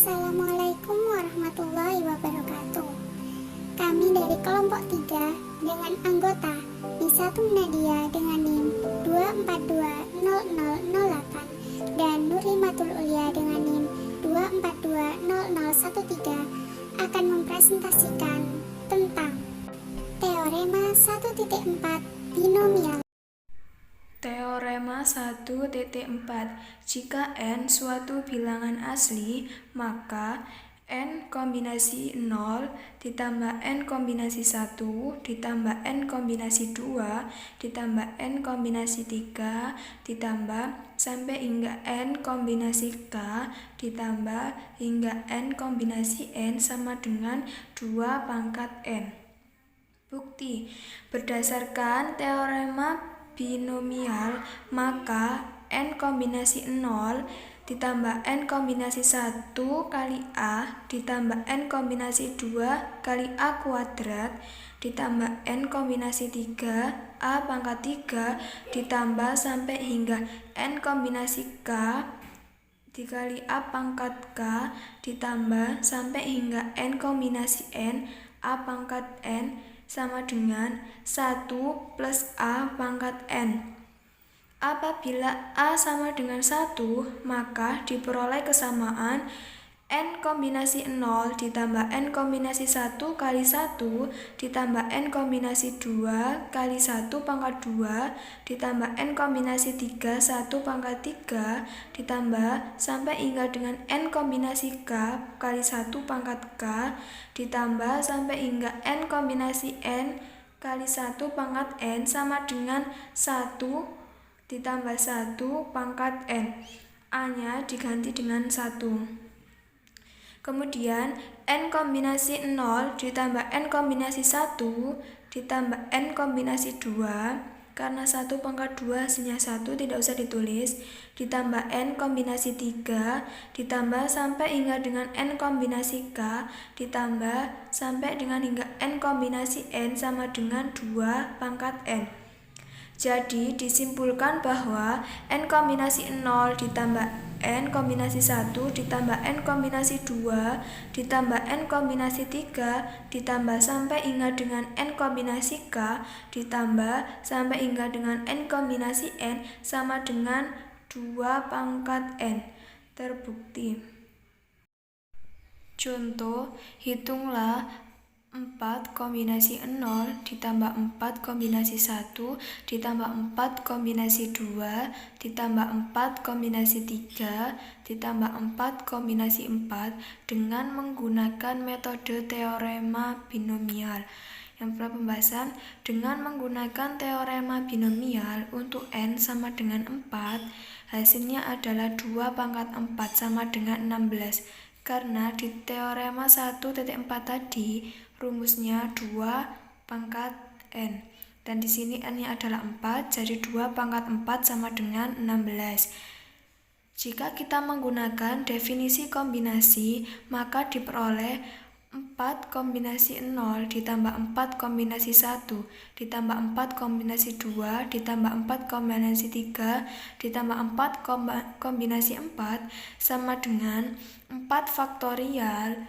Assalamualaikum warahmatullahi wabarakatuh. Kami dari kelompok 3 dengan anggota Nisatun Nadia dengan NIM 2420008 dan Nurlimatul Ulia dengan NIM 2420013 akan mempresentasikan tentang Teorema 1.4 binomial. Teorema 1.4. Jika n suatu bilangan asli, maka n kombinasi 0 ditambah n kombinasi 1 ditambah n kombinasi 2 ditambah n kombinasi 3 ditambah sampai hingga n kombinasi k ditambah hingga n kombinasi n sama dengan 2 pangkat n. Bukti, berdasarkan teorema binomial, maka n kombinasi 0 ditambah n kombinasi 1 kali a ditambah n kombinasi 2 kali a kuadrat ditambah n kombinasi 3 a pangkat 3 ditambah sampai hingga n kombinasi k dikali a pangkat k ditambah sampai hingga n kombinasi n a pangkat n sama dengan 1 plus a pangkat n. Apabila a sama dengan 1, maka diperoleh kesamaan n kombinasi 0 ditambah n kombinasi 1 kali 1 ditambah n kombinasi 2 kali 1 pangkat 2 ditambah n kombinasi 3 1 pangkat 3 ditambah sampai hingga dengan n kombinasi k kali 1 pangkat k ditambah sampai hingga n kombinasi n kali 1 pangkat n sama dengan 1 ditambah 1 pangkat n. A-nya diganti dengan 1. Kemudian n kombinasi 0 ditambah n kombinasi 1 ditambah n kombinasi 2, karena 1 pangkat 2 hasilnya 1 tidak usah ditulis, ditambah n kombinasi 3 ditambah sampai hingga dengan n kombinasi k ditambah sampai dengan hingga n kombinasi n sama dengan 2 pangkat n. Jadi disimpulkan bahwa n kombinasi 0 ditambah n kombinasi 1 ditambah n kombinasi 2 ditambah n kombinasi 3 ditambah sampai hingga dengan n kombinasi k ditambah sampai hingga dengan n kombinasi n sama dengan 2 pangkat n. Terbukti. Contoh, hitunglah 4 kombinasi 0 ditambah 4 kombinasi 1 ditambah 4 kombinasi 2 ditambah 4 kombinasi 3 ditambah 4 kombinasi 4 dengan menggunakan metode teorema binomial. Yang pertama pembahasan, dengan menggunakan teorema binomial untuk n sama dengan 4, hasilnya adalah 2 pangkat 4 sama dengan 16. Karena di teorema 1.4 tadi rumusnya 2 pangkat n. Dan di sini n-nya adalah 4, jadi 2 pangkat 4 sama dengan 16. Jika kita menggunakan definisi kombinasi, maka diperoleh 4 kombinasi 0 ditambah 4 kombinasi 1 ditambah 4 kombinasi 2 ditambah 4 kombinasi 3 ditambah 4 kombinasi 4 sama dengan 4 faktorial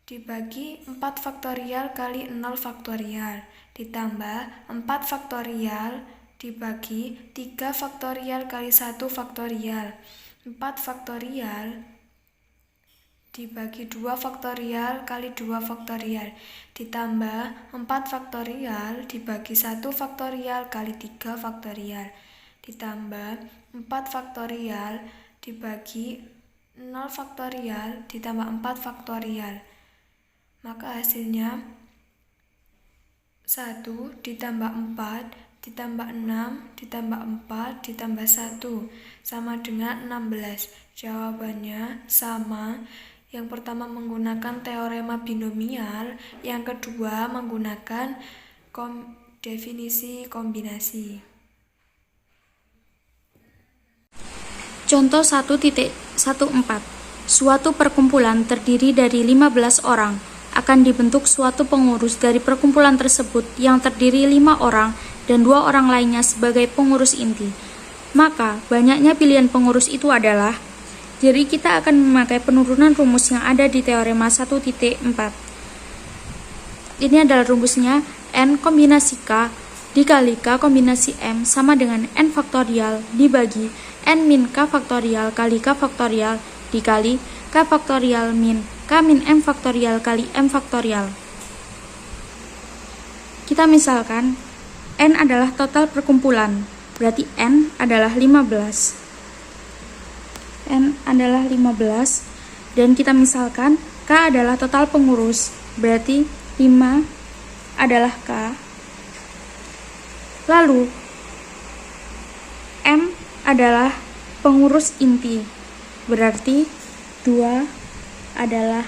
dibagi 4 faktorial kali 0 faktorial ditambah 4 faktorial dibagi 3 faktorial kali 1 faktorial, 4 faktorial dibagi 2 faktorial kali 2 faktorial ditambah 4 faktorial dibagi 1 faktorial kali 3 faktorial ditambah 4 faktorial dibagi 0 faktorial ditambah 4 faktorial. Maka hasilnya 1 ditambah 4 ditambah 6 ditambah 4 ditambah 1 sama dengan 16. Jawabannya sama. Yang pertama menggunakan teorema binomial, yang kedua menggunakan definisi kombinasi. Contoh 1.14. Suatu perkumpulan terdiri dari 15 orang. Akan dibentuk suatu pengurus dari perkumpulan tersebut yang terdiri 5 orang dan 2 orang lainnya sebagai pengurus inti. Maka banyaknya pilihan pengurus itu adalah Jadi kita akan memakai penurunan rumus yang ada di teorema 1.4. Ini adalah rumusnya, N kombinasi K dikali K kombinasi M sama dengan N faktorial dibagi N min K faktorial kali K faktorial dikali K faktorial min K min M faktorial kali M faktorial. Kita misalkan N adalah total perkumpulan, berarti N adalah 15. N adalah 15, dan kita misalkan K adalah total pengurus, berarti 5 adalah K. Lalu M adalah pengurus inti, berarti 2 adalah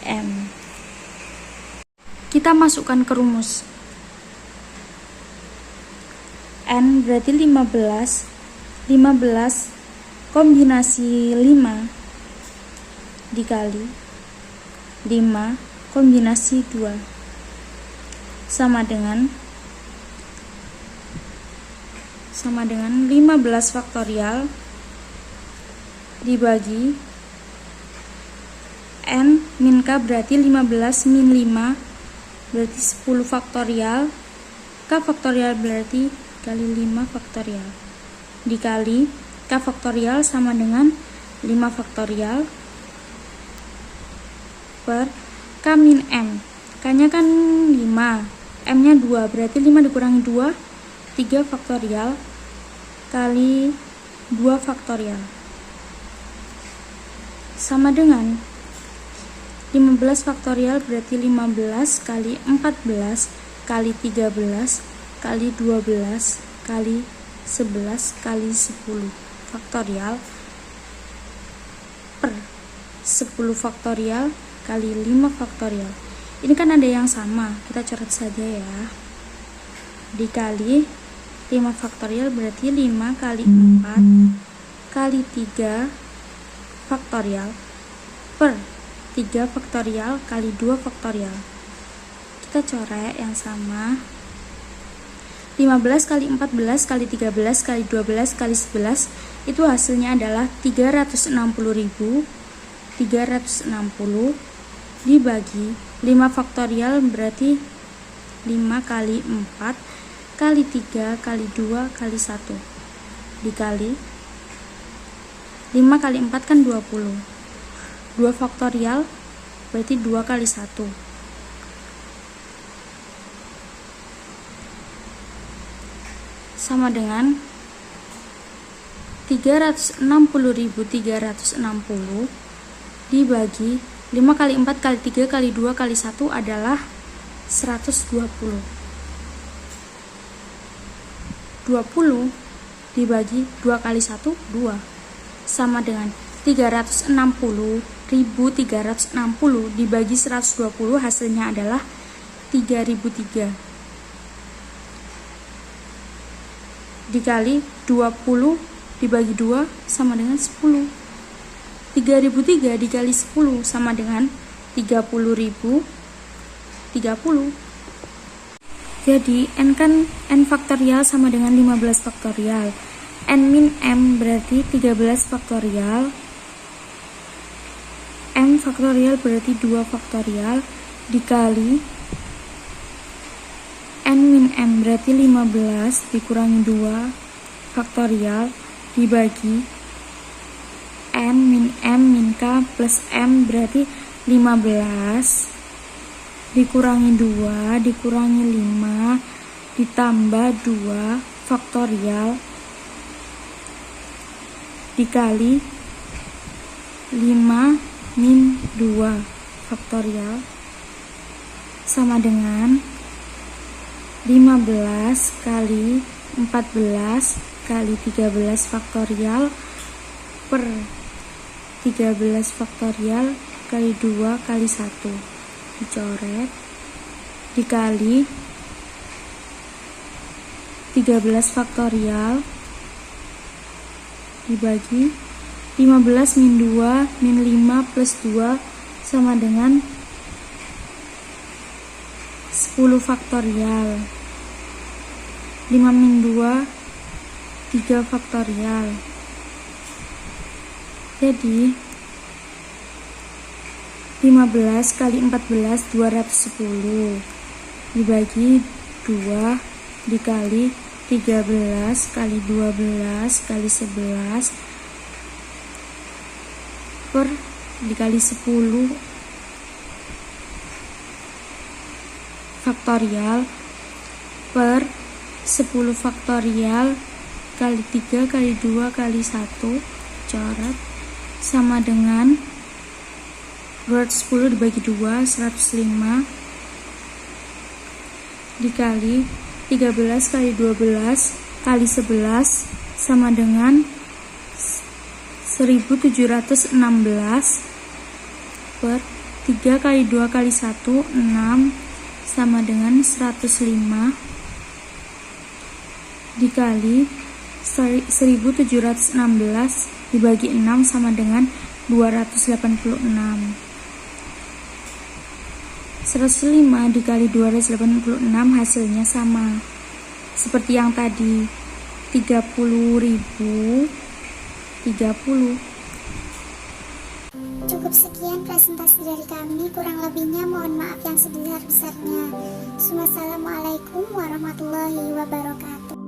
M. Kita masukkan ke rumus. N berarti 15 kombinasi 5 dikali 5 kombinasi 2 sama dengan 15 faktorial dibagi N min K berarti 15 min 5 berarti 10 faktorial, K faktorial berarti kali 5 faktorial dikali K faktorial sama dengan 5 faktorial per K min M. K nya kan 5, M nya 2, berarti 5 dikurangi 2, 3 faktorial kali 2 faktorial sama dengan 15 faktorial berarti 15 kali 14 kali 13 kali 12 kali 11 kali 10 faktorial per 10 faktorial kali 5 faktorial. Ini kan ada yang sama, kita coret saja ya. Dikali 5 faktorial berarti 5 kali 4 kali 3 faktorial per 3 faktorial kali 2 faktorial. Kita coret yang sama. 15 kali 14 kali 13 kali 12 kali 11 itu hasilnya adalah 360.360 dibagi 5 faktorial berarti 5 kali 4 kali 3 kali 2 kali 1 dikali 5 kali 4 kan 20, 2 faktorial berarti 2 kali 1 sama dengan 360.360 dibagi 5 kali 4 kali 3 kali 2 kali 1 adalah 120. 20 dibagi 2 kali 1, 2 sama dengan 360.360 dibagi 120 hasilnya adalah 3.003 dikali 20 dibagi 2 sama dengan 10. 3.003 dikali 10 sama dengan 30.030. Jadi N kan N faktorial sama dengan 15 faktorial. N min M berarti 13 faktorial. M faktorial berarti 2 faktorial dikali N min M berarti 15 dikurangi 2 faktorial dibagi N min M min K plus M berarti 15 dikurangi 2 dikurangi 5 ditambah 2 faktorial dikali 5 min 2 faktorial sama dengan 15 kali 14 kali 13 faktorial per 13 faktorial kali 2 kali 1 dicoret dikali 13 faktorial dibagi 15 min 2 min 5 plus 2 sama dengan 10 faktorial. 5 min 2 3 faktorial Jadi 15 kali 14 210 dibagi 2 dikali 13 kali 12 kali 11 per dikali 10 faktorial per 10 faktorial kali 3 kali 2 kali 1 coret sama dengan 210 dibagi 2 105 dikali 13 kali 12 kali 11 sama dengan 1716 per 3 kali 2 kali 1 6 sama dengan 105 dikali 1716 dibagi 6 sama dengan 286. 105 dikali 286 hasilnya sama seperti yang tadi, 30.030. Cukup sekian presentasi dari kami, kurang lebihnya mohon maaf yang sebesar-besarnya. Wassalamualaikum warahmatullahi wabarakatuh.